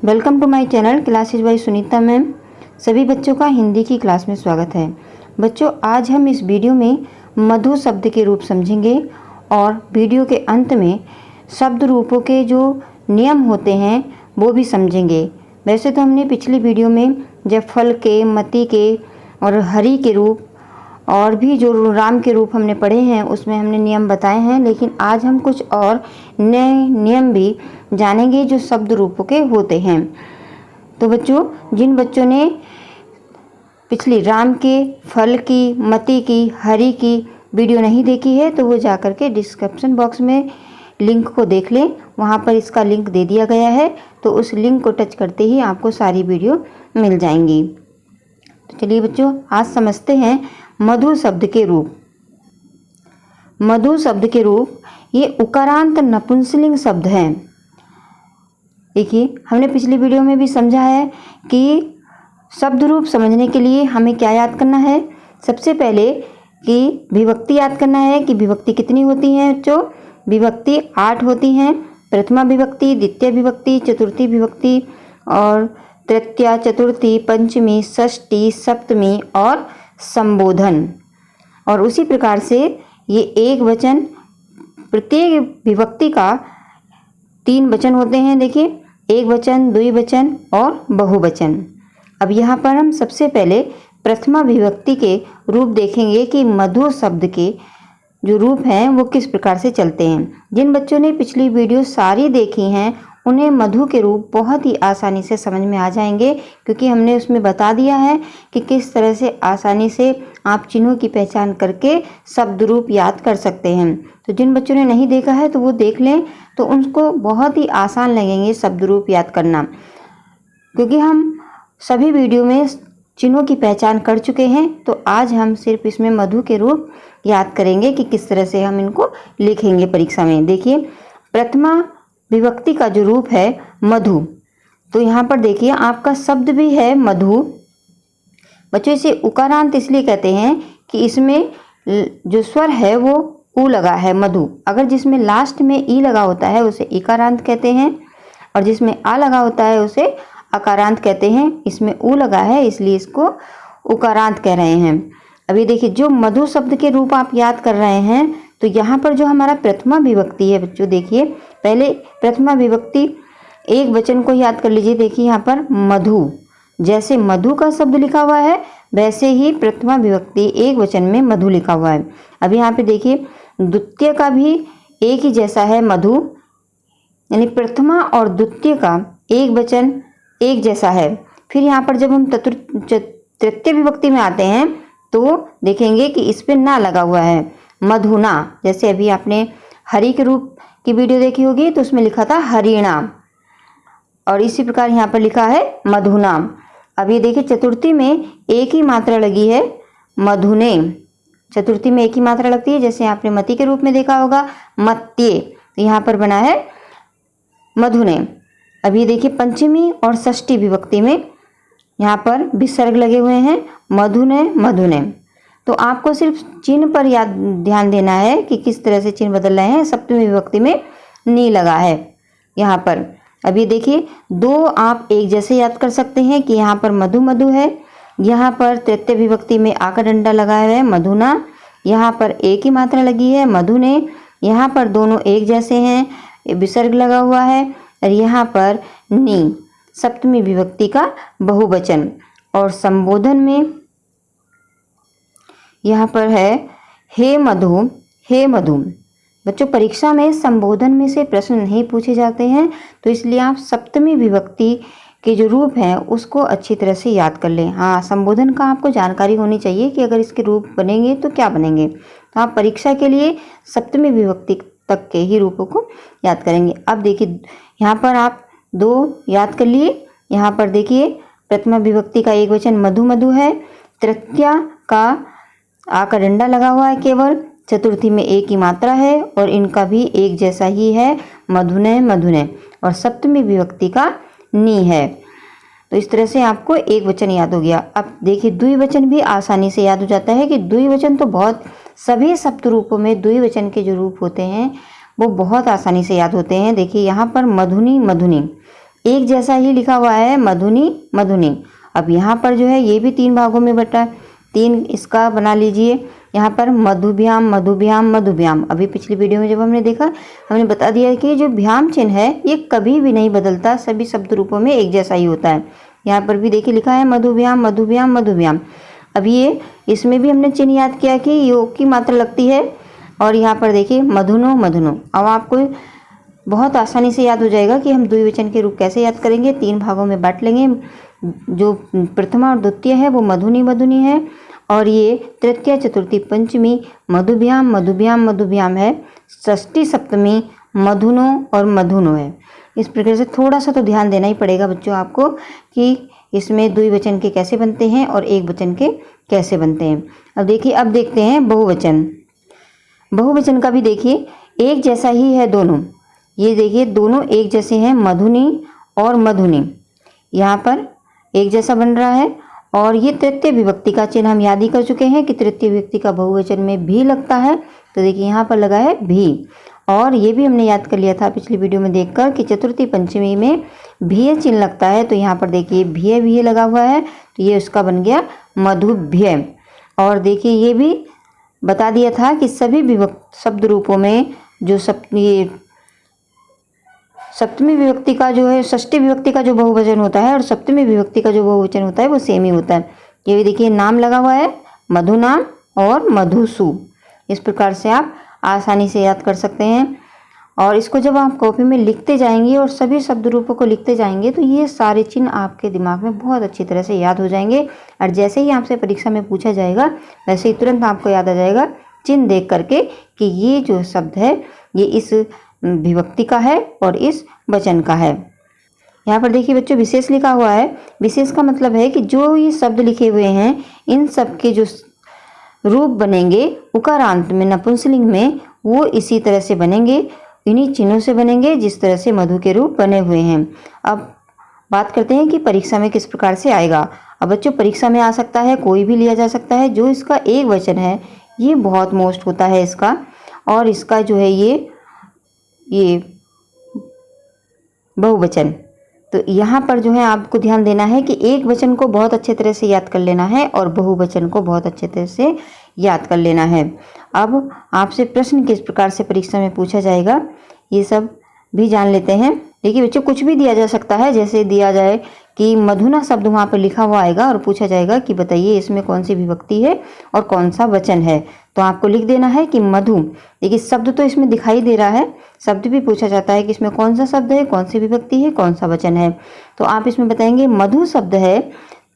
Welcome to my channel classes by Sunita ma'am. सभी बच्चों का हिंदी की क्लास में स्वागत है। बच्चों, आज हम इस वीडियो में मधु शब्द के रूप समझेंगे और वीडियो के अंत में शब्द रूपों के जो नियम होते हैं वो भी समझेंगे। वैसे तो हमने पिछली वीडियो में जब फल के, मति के और हरि के रूप और भी जो राम के रूप हमने पढ़े हैं उसमें हमने नियम बताए हैं, लेकिन आज हम कुछ और नए नियम भी जानेंगे जो शब्द रूपों के होते हैं। तो बच्चों, जिन बच्चों ने पिछली राम के, फल की, मति की, हरि की वीडियो नहीं देखी है तो वो जाकर के डिस्क्रिप्शन बॉक्स में लिंक को देख लें। वहाँ पर इसका लिंक दे दिया गया है, तो उस लिंक को टच करते ही आपको सारी वीडियो मिल जाएंगी। तो चलिए बच्चों, आज समझते हैं मधु शब्द के रूप। मधु शब्द के रूप ये उकारांत नपुंसकलिंग शब्द हैं। देखिए, हमने पिछली वीडियो में भी समझा है कि शब्द रूप समझने के लिए हमें क्या याद करना है। सबसे पहले कि विभक्ति याद करना है कि विभक्ति कितनी होती हैं। जो विभक्ति 8 होती हैं: प्रथमा विभक्ति, द्वितीय विभक्ति, चतुर्थी विभक्ति और तृतीया, चतुर्थी, पंचमी, षष्ठी, सप्तमी और संबोधन। और उसी प्रकार से ये एक वचन, प्रत्येक विभक्ति का 3 वचन होते हैं। देखिए, एक वचन, द्विवचन और बहुवचन। अब यहाँ पर हम सबसे पहले प्रथमा विभक्ति के रूप देखेंगे कि मधु शब्द के जो रूप हैं वो किस प्रकार से चलते हैं। जिन बच्चों ने पिछली वीडियो सारी देखी हैं उन्हें मधु के रूप बहुत ही आसानी से समझ में आ जाएंगे, क्योंकि हमने उसमें बता दिया है कि किस तरह से आसानी से आप चिन्हों की पहचान करके शब्द रूप याद कर सकते हैं। तो जिन बच्चों ने नहीं देखा है तो वो देख लें, तो उनको बहुत ही आसान लगेंगे शब्द रूप याद करना, क्योंकि हम सभी वीडियो में चिन्हों की पहचान कर चुके हैं। तो आज हम सिर्फ इसमें मधु के रूप याद करेंगे कि किस तरह से हम इनको लिखेंगे परीक्षा में। देखिए, प्रथमा विभक्ति का जो रूप है मधु, तो यहाँ पर देखिए आपका शब्द भी है मधु। बच्चों, इसे उकारांत इसलिए कहते हैं कि इसमें जो स्वर है वो उ लगा है, मधु। अगर जिसमें लास्ट में ई लगा होता है उसे इकारांत कहते हैं, और जिसमें आ लगा होता है उसे अकारांत कहते हैं। इसमें उ लगा है इसलिए इसको उकारांत कह रहे हैं। अभी देखिए, जो मधु शब्द के रूप आप याद कर रहे हैं, तो यहाँ पर जो हमारा प्रथमा विभक्ति है बच्चों, देखिए पहले प्रथमा विभक्ति एक वचन को याद कर लीजिए। देखिए यहाँ पर मधु, जैसे मधु का शब्द लिखा हुआ है वैसे ही प्रथमा विभक्ति एक वचन में मधु लिखा हुआ है। अब यहाँ पे देखिए द्वितीय का भी एक ही जैसा है मधु, यानी प्रथमा और द्वितीय का एक वचन एक जैसा है। फिर यहाँ पर जब हम तृतीय विभक्ति में आते हैं तो देखेंगे कि इस पे ना लगा हुआ है, मधुना। जैसे अभी आपने हरि के रूप की वीडियो देखी होगी तो उसमें लिखा था हरिणा, और इसी प्रकार यहाँ पर लिखा है मधुना। अब ये देखिए, चतुर्थी में एक ही मात्रा लगी है, मधुने। चतुर्थी में एक ही मात्रा लगती है, जैसे आपने मति के रूप में देखा होगा मत्ये, तो यहाँ पर बना है मधुने। अब ये देखिए, पंचमी और षष्ठी विभक्ति में यहाँ पर विसर्ग लगे हुए हैं, मधुने, मधुने। तो आपको सिर्फ चिन्ह पर ध्यान देना है कि किस तरह से चिन्ह बदल रहे हैं। सप्तमी विभक्ति में नी लगा है यहाँ पर। अब ये देखिए, 2 आप एक जैसे याद कर सकते हैं कि यहाँ पर मधु मधु है, यहाँ पर तृतीय विभक्ति में आ का डंडा लगा है मधुना, यहाँ पर एक ही मात्रा लगी है मधुने, यहाँ पर दोनों एक जैसे हैं, विसर्ग लगा हुआ है, और यहाँ पर नी, सप्तमी विभक्ति का बहुवचन। और संबोधन में यहाँ पर है हे मधु, हे मधु। बच्चों, परीक्षा में संबोधन में से प्रश्न नहीं पूछे जाते हैं, तो इसलिए आप सप्तमी विभक्ति के जो रूप हैं उसको अच्छी तरह से याद कर लें। हाँ, संबोधन का आपको जानकारी होनी चाहिए कि अगर इसके रूप बनेंगे तो क्या बनेंगे। तो आप परीक्षा के लिए सप्तमी विभक्ति तक के ही रूपों को याद करेंगे। अब देखिए, यहाँ पर आप 2 याद कर लिए। यहाँ पर देखिए, प्रथमा विभक्ति का एक वचन मधु मधु है, तृतीया का आ का डंडा लगा हुआ है केवल, चतुर्थी में एक ही मात्रा है और इनका भी एक जैसा ही है, मधुने, मधुने, और सप्तमी विभक्ति का नी है। तो इस तरह से आपको एक वचन याद हो गया। अब देखिए, द्विवचन भी आसानी से याद हो जाता है कि द्विवचन तो बहुत सभी शब्द रूपों में द्विवचन के जो रूप होते हैं वो बहुत आसानी से याद होते हैं। देखिए यहाँ पर मधुनी, मधुनी। एक जैसा ही लिखा हुआ है मधुनी मधुनी। अब यहाँ पर जो है ये भी 3 भागों में बटा है, 3 इसका बना लीजिए। यहाँ पर मधुभ्याम मधुभ्याम मधुभ्याम। अभी पिछली वीडियो में जब हमने देखा, हमने बता दिया कि जो भ्याम चिन्ह है ये कभी भी नहीं बदलता, सभी शब्द रूपों में एक जैसा ही होता है। यहाँ पर भी देखिए लिखा है मधुभ्याम मधुभ्याम मधुभ्याम। अब ये इसमें भी हमने चिन्ह याद किया कि योग की मात्रा लगती है। और यहाँ पर देखिए मधुनो मधुनो। अब आपको बहुत आसानी से याद हो जाएगा कि हम द्विवचन के रूप कैसे याद करेंगे। 3 भागों में बांट लेंगे। जो प्रथमा और द्वितीय है वो मधुनी मधुनी है, और ये तृतीय चतुर्थी पंचमी मधुभ्याम मधुभ्याम मधुभ्याम है। षष्ठी सप्तमी मधुनो और मधुनो है। इस प्रकार से थोड़ा सा तो ध्यान देना ही पड़ेगा बच्चों आपको कि इसमें द्विवचन के कैसे बनते हैं और एक वचन के कैसे बनते हैं। अब देखिए, अब देखते हैं बहुवचन। बहुवचन का भी देखिए एक जैसा ही है दोनों। ये देखिए दोनों एक जैसे हैं, मधुनी और मधुनी। यहाँ पर एक जैसा बन रहा है। और ये तृतीय विभक्ति का चिन्ह हम याद ही कर चुके हैं कि तृतीय विभक्ति का बहुवचन में भी लगता है। तो देखिए यहाँ पर लगा है भी। और ये भी हमने याद कर लिया था पिछली वीडियो में देखकर कि चतुर्थी पंचमी में भीय चिन्ह लगता है। तो यहाँ पर देखिए भीय भीय लगा हुआ है, तो ये उसका बन गया मधुभ्य। और देखिए ये भी बता दिया था कि सभी विभक्त शब्द रूपों में जो सप्तमी विभक्ति का जो है, षष्ठी विभक्ति का जो बहुवचन होता है और सप्तमी विभक्ति का जो बहुवचन होता है वो सेम ही होता है। ये भी देखिए नाम लगा हुआ है, मधु नाम और मधुसु। इस प्रकार से आप आसानी से याद कर सकते हैं। और इसको जब आप कॉपी में लिखते जाएंगे और सभी शब्द रूपों को लिखते जाएंगे तो ये सारे चिन्ह आपके दिमाग में बहुत अच्छी तरह से याद हो जाएंगे। और जैसे ही आपसे परीक्षा में पूछा जाएगा वैसे ही तुरंत आपको याद आ जाएगा चिन्ह देख करके कि ये जो शब्द है ये इस विभक्ति का है और इस वचन का है। यहाँ पर देखिए बच्चों विशेष लिखा हुआ है। विशेष का मतलब है कि जो ये शब्द लिखे हुए हैं इन सब के जो रूप बनेंगे उकारांत में, नपुंसकलिंग में, वो इसी तरह से बनेंगे, इन्हीं चिन्हों से बनेंगे जिस तरह से मधु के रूप बने हुए हैं। अब बात करते हैं कि परीक्षा में किस प्रकार से आएगा। अब बच्चों परीक्षा में आ सकता है, कोई भी लिया जा सकता है। जो इसका एक वचन है ये बहुत मोस्ट होता है इसका, और इसका जो है ये बहुवचन। तो यहाँ पर जो है आपको ध्यान देना है कि एक वचन को बहुत अच्छे तरह से याद कर लेना है और बहुवचन को बहुत अच्छे तरह से याद कर लेना है। अब आपसे प्रश्न किस प्रकार से परीक्षा में पूछा जाएगा ये सब भी जान लेते हैं। देखिए बच्चों कुछ भी दिया जा सकता है, जैसे दिया जाए कि मधुना शब्द वहाँ पर लिखा हुआ आएगा और पूछा जाएगा कि बताइए इसमें कौन सी विभक्ति है और कौन सा वचन है। तो आपको लिख देना है कि मधु। देखिए शब्द तो इसमें दिखाई दे रहा है, शब्द भी पूछा जाता है कि इसमें कौन सा शब्द है, कौन सी विभक्ति है, कौन सा वचन है। तो आप इसमें बताएंगे मधु शब्द है,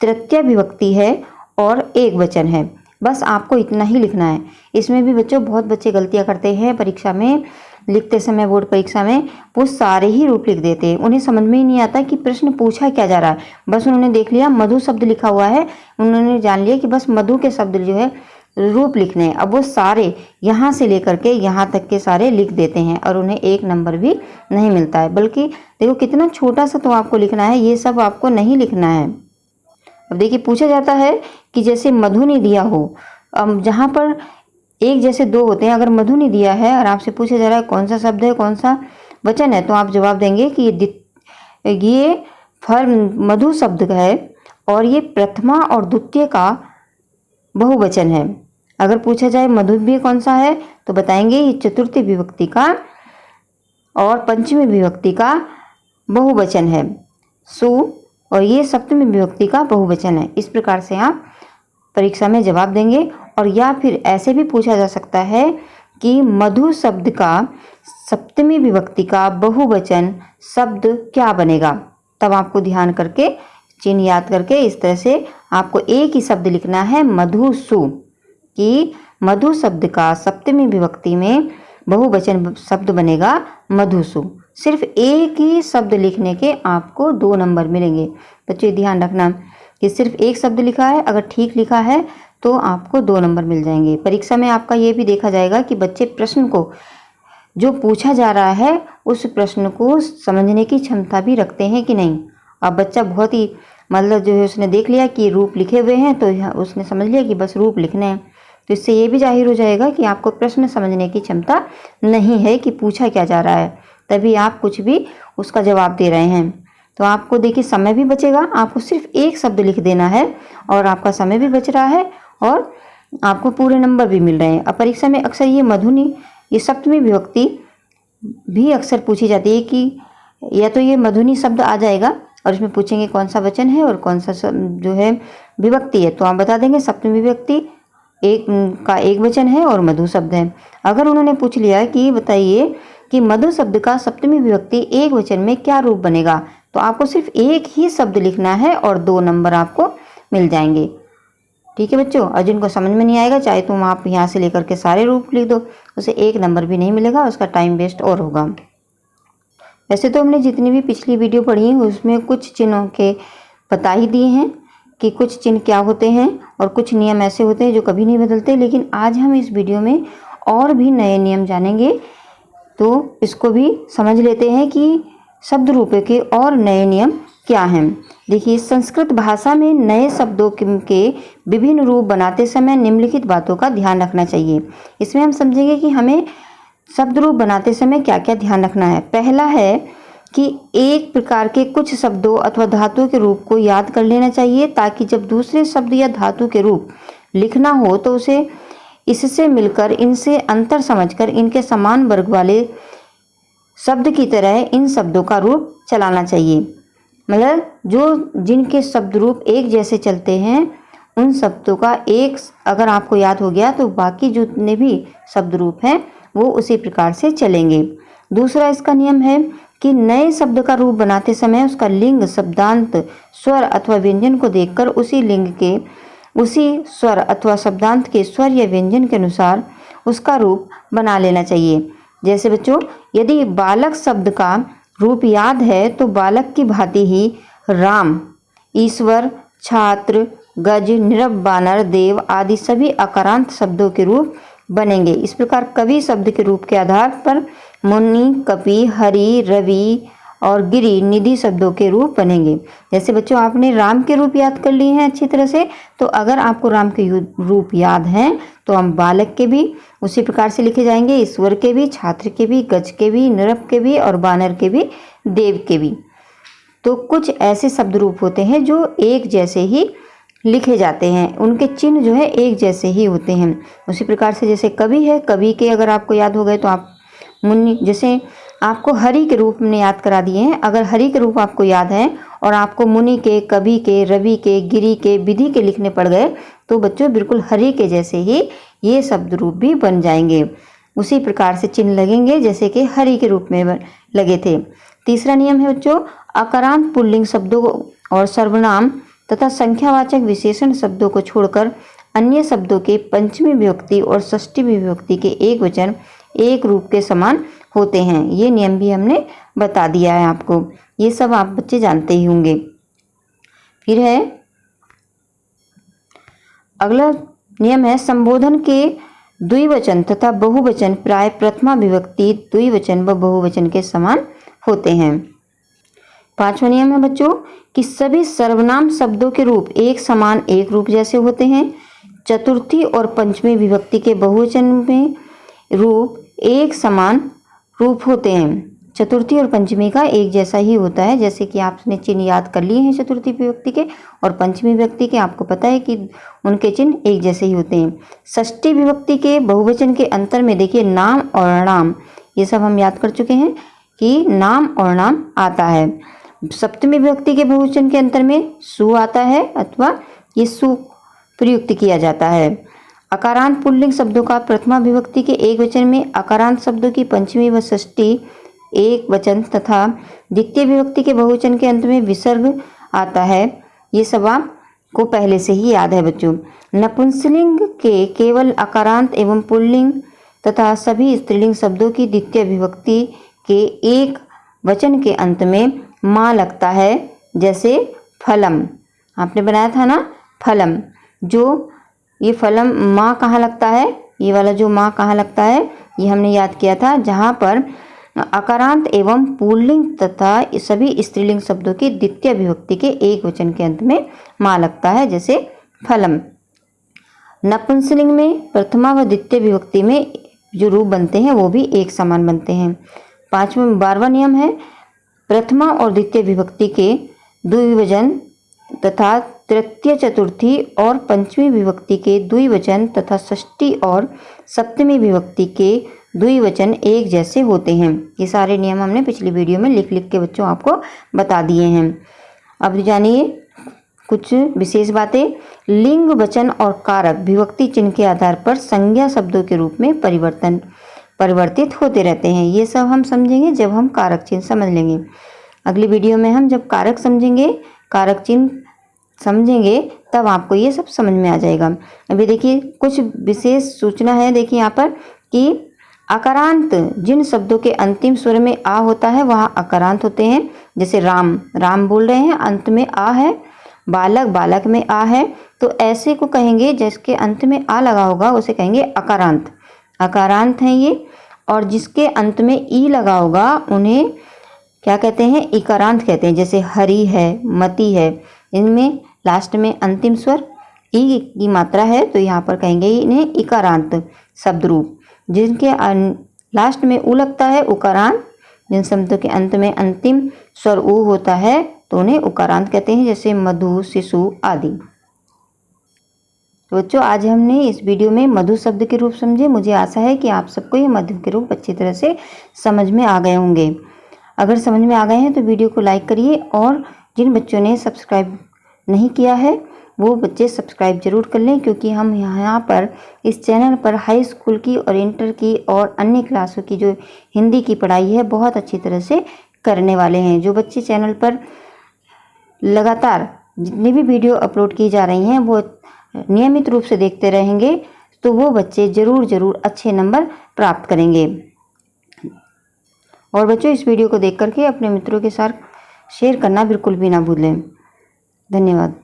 तृतीय विभक्ति है और एक वचन है। बस आपको इतना ही लिखना है। इसमें भी बच्चों बहुत बच्चे गलतियाँ करते हैं परीक्षा में लिखते समय, बोर्ड परीक्षा में वो सारे ही रूप लिख देते हैं। उन्हें समझ में ही नहीं आता कि प्रश्न पूछा क्या जा रहा है। बस उन्होंने देख लिया मधु शब्द लिखा हुआ है, उन्होंने जान लिया कि बस मधु के शब्द जो है रूप लिखने हैं। अब वो सारे यहाँ से लेकर के यहाँ तक के सारे लिख देते हैं और उन्हें 1 नंबर भी नहीं मिलता है। बल्कि देखो कितना छोटा सा तो आपको लिखना है, ये सब आपको नहीं लिखना है। अब देखिए पूछा जाता है कि जैसे मधु ने दिया हो, अब जहाँ पर एक जैसे 2 होते हैं, अगर मधु ने दिया है और आपसे पूछा जा रहा है कौन सा शब्द है, कौन सा वचन है, तो आप जवाब देंगे कि ये फल मधु शब्द का है और ये प्रथमा और द्वितीय का बहुवचन है। अगर पूछा जाए मधुभ्य कौन सा है तो बताएंगे ये चतुर्थी विभक्ति का और पंचमी विभक्ति का बहुवचन है सु, और ये सप्तमी विभक्ति का बहुवचन है। इस प्रकार से आप परीक्षा में जवाब देंगे। और या फिर ऐसे भी पूछा जा सकता है कि मधु शब्द का सप्तमी विभक्ति का बहुवचन शब्द क्या बनेगा। तब आपको ध्यान करके चिन्ह याद करके इस तरह से आपको एक ही शब्द लिखना है मधुसु, कि मधु शब्द का सप्तमी विभक्ति में बहुवचन शब्द बनेगा मधुसु। सिर्फ एक ही शब्द लिखने के आपको 2 नंबर मिलेंगे। बच्चों ध्यान रखना कि सिर्फ एक शब्द लिखा है, अगर ठीक लिखा है तो आपको 2 नंबर मिल जाएंगे। परीक्षा में आपका ये भी देखा जाएगा कि बच्चे प्रश्न को जो पूछा जा रहा है उस प्रश्न को समझने की क्षमता भी रखते हैं कि नहीं। अब बच्चा बहुत ही मतलब जो है उसने देख लिया कि रूप लिखे हुए हैं तो उसने समझ लिया कि बस रूप लिखने हैं, तो इससे ये भी जाहिर हो जाएगा कि आपको प्रश्न समझने की क्षमता नहीं है कि पूछा क्या जा रहा है, तभी आप कुछ भी उसका जवाब दे रहे हैं। तो आपको देखिए समय भी बचेगा, आपको सिर्फ एक शब्द लिख देना है और आपका समय भी बच रहा है और आपको पूरे नंबर भी मिल रहे हैं। अब परीक्षा में अक्सर ये मधुनी, ये सप्तमी विभक्ति भी अक्सर पूछी जाती है कि या तो ये मधुनी शब्द आ जाएगा और इसमें पूछेंगे कौन सा वचन है और कौन सा जो है विभक्ति है, तो आप बता देंगे सप्तमी विभक्ति एक का एक वचन है और मधु शब्द है। अगर उन्होंने पूछ लिया कि बताइए कि मधु शब्द का सप्तमी विभक्ति एक वचन में क्या रूप बनेगा, तो आपको सिर्फ एक ही शब्द लिखना है और 2 नंबर आपको मिल जाएंगे। ठीक है बच्चों, और जिनको समझ में नहीं आएगा चाहे तुम आप यहाँ से लेकर के सारे रूप लिख दो, उसे 1 नंबर भी नहीं मिलेगा, उसका टाइम वेस्ट और होगा। वैसे तो हमने जितनी भी पिछली वीडियो पढ़ी है उसमें कुछ चिन्हों के बता ही दिए हैं कि कुछ चिन्ह क्या होते हैं और कुछ नियम ऐसे होते हैं जो कभी नहीं बदलते, लेकिन आज हम इस वीडियो में और भी नए नियम जानेंगे, तो इसको भी समझ लेते हैं कि शब्द रूप के और नए नियम क्या हैं। देखिए, संस्कृत भाषा में नए शब्दों के विभिन्न रूप बनाते समय निम्नलिखित बातों का ध्यान रखना चाहिए। इसमें हम समझेंगे कि हमें शब्द रूप बनाते समय क्या क्या ध्यान रखना है। पहला है कि एक प्रकार के कुछ शब्दों अथवा धातुओं के रूप को याद कर लेना चाहिए, ताकि जब दूसरे शब्द या धातु के रूप लिखना हो तो उसे इससे मिलकर इनसे अंतर समझकर इनके समान वर्ग वाले शब्द की तरह इन शब्दों का रूप चलाना चाहिए। मतलब जो जिनके शब्द रूप एक जैसे चलते हैं उन शब्दों का एक अगर आपको याद हो गया तो बाकी जितने भी शब्द रूप हैं वो उसी प्रकार से चलेंगे। दूसरा इसका नियम है कि नए शब्द का रूप बनाते समय उसका लिंग, शब्दांत, स्वर अथवा व्यंजन को देखकर उसी लिंग के, उसी स्वर अथवा शब्दांत के स्वर या व्यंजन के अनुसार उसका रूप बना लेना चाहिए। जैसे बच्चों, यदि बालक शब्द का रूप याद है तो बालक की भांति ही राम, ईश्वर, छात्र, गज, निरब, बानर, देव आदि सभी अकारांत शब्दों के रूप बनेंगे। इस प्रकार कवि शब्द के रूप के आधार पर मुनि, कपि, हरि, रवि और गिरि, निधि शब्दों के रूप बनेंगे। जैसे बच्चों आपने राम के रूप याद कर लिए हैं अच्छी तरह से, तो अगर आपको राम के रूप याद हैं तो हम बालक के भी उसी प्रकार से लिखे जाएंगे, ईश्वर के भी, छात्र के भी, गज के भी, नृप के भी और बानर के भी, देव के भी। तो कुछ ऐसे शब्द रूप होते हैं जो एक जैसे ही लिखे जाते हैं, उनके चिन्ह जो है एक जैसे ही होते हैं। उसी प्रकार से जैसे कवि है, कवि के अगर आपको याद हो गए तो आप मुनि, जैसे आपको हरि के रूप में याद करा दिए हैं, अगर हरि के रूप आपको याद है और आपको मुनि के, कवि के, रवि के, गिरि के, विधि के लिखने पड़ गए तो बच्चों बिल्कुल हरि के जैसे ही ये शब्द रूप भी बन जाएंगे, उसी प्रकार से चिन्ह लगेंगे जैसे कि हरि के रूप में लगे थे। तीसरा नियम है बच्चों, अकारांत पुल्लिंग शब्दों और सर्वनाम तथा संख्यावाचक विशेषण शब्दों को छोड़कर अन्य शब्दों के पंचमी विभक्ति और षष्ठी विभक्ति के एक वचन एक रूप के समान होते हैं। ये नियम भी हमने बता दिया है आपको, ये सब आप बच्चे जानते ही होंगे। फिर है अगला नियम है, संबोधन के द्विवचन तथा बहुवचन प्राय प्रथमा विभक्ति द्विवचन व बहुवचन के समान होते हैं। पांचवा नियम है बच्चों कि सभी सर्वनाम शब्दों के रूप एक समान एक रूप जैसे होते हैं। चतुर्थी और पंचमी विभक्ति के बहुवचन में रूप एक समान रूप होते हैं। चतुर्थी और पंचमी का एक जैसा ही होता है, जैसे कि आपने चिन्ह याद कर लिए हैं चतुर्थी विभक्ति के और पंचमी विभक्ति के, आपको पता है कि उनके चिन्ह एक जैसे ही होते हैं। षष्ठी विभक्ति के बहुवचन के अंतर में देखिए नाम और नाम, ये सब हम याद कर चुके हैं कि नाम और नाम आता है। सप्तमी विभक्ति के बहुवचन के अंतर में सु आता है अथवा ये सु प्रयुक्त किया जाता है। अकारांत पुल्लिंग शब्दों का प्रथमा विभक्ति के एक वचन में, अकारांत शब्दों की पंचमी व षष्ठी एक वचन तथा द्वितीय विभक्ति के बहुवचन के अंत में विसर्ग आता है। ये सब आपको पहले से ही याद है बच्चों। नपुंसकलिंग के केवल अकारांत एवं पुल्लिंग तथा सभी स्त्रीलिंग शब्दों की द्वितीय विभक्ति के एक वचन के अंत में माँ लगता है, जैसे फलम आपने बनाया था ना, फलम, जो ये फलम माँ कहाँ लगता है, ये वाला जो माँ कहाँ लगता है ये हमने याद किया था, जहाँ पर अकारांत एवं पुल्लिंग तथा सभी स्त्रीलिंग शब्दों की द्वितीय विभक्ति के एक वचन के अंत में माँ लगता है, जैसे फलम। नपुंसकलिंग में प्रथमा व द्वितीय विभक्ति में जो रूप बनते हैं वो भी एक समान बनते हैं। 12वां नियम है, प्रथमा और द्वितीय विभक्ति के द्विवचन तथा तृतीय चतुर्थी और पंचमी विभक्ति के द्विवचन तथा षष्ठी और सप्तमी विभक्ति के द्विवचन एक जैसे होते हैं। ये सारे नियम हमने पिछली वीडियो में लिख लिख के बच्चों आपको बता दिए हैं। अब जानिए कुछ विशेष बातें। लिंग, वचन और कारक विभक्ति चिन्ह के आधार पर संज्ञा शब्दों के रूप में परिवर्तित होते रहते हैं। ये सब हम समझेंगे जब हम कारक चिन्ह समझ लेंगे। अगली वीडियो में हम जब कारक समझेंगे, कारक चिन्ह समझेंगे, तब आपको ये सब समझ में आ जाएगा। अभी देखिए कुछ विशेष सूचना है। देखिए यहाँ पर कि अकारांत, जिन शब्दों के अंतिम स्वर में आ होता है वहाँ अकारांत होते हैं। जैसे राम, राम बोल रहे हैं, अंत में आ है। बालक, बालक में आ है, तो ऐसे को कहेंगे जिसके अंत में आ लगा होगा उसे कहेंगे अकारांत, अकारांत हैं ये। और जिसके अंत में ई लगा होगा उन्हें क्या कहते हैं? इकारांत कहते हैं। जैसे हरि है, मति है, इनमें लास्ट में अंतिम स्वर ई की मात्रा है, तो यहाँ पर कहेंगे इन्हें इकारांत शब्द रूप। जिनके लास्ट में उ लगता है उकारांत, जिन शब्दों के अंत में अंतिम स्वर उ होता है तो उन्हें उकारांत कहते हैं, जैसे मधु, शिशु आदि। तो बच्चों आज हमने इस वीडियो में मधु शब्द के रूप समझे। मुझे आशा है कि आप सबको ये मधु के रूप अच्छी तरह से समझ में आ गए होंगे। अगर समझ में आ गए हैं तो वीडियो को लाइक करिए, और जिन बच्चों ने सब्सक्राइब नहीं किया है वो बच्चे सब्सक्राइब जरूर कर लें, क्योंकि हम यहाँ पर इस चैनल पर हाई स्कूल की और इंटर की और अन्य क्लासों की जो हिंदी की पढ़ाई है बहुत अच्छी तरह से करने वाले हैं। जो बच्चे चैनल पर लगातार जितनी भी वीडियो अपलोड की जा रही हैं वो नियमित रूप से देखते रहेंगे तो वो बच्चे ज़रूर अच्छे नंबर प्राप्त करेंगे। और बच्चों इस वीडियो को देख करके अपने मित्रों के साथ शेयर करना बिल्कुल भी ना भूलें। धन्यवाद।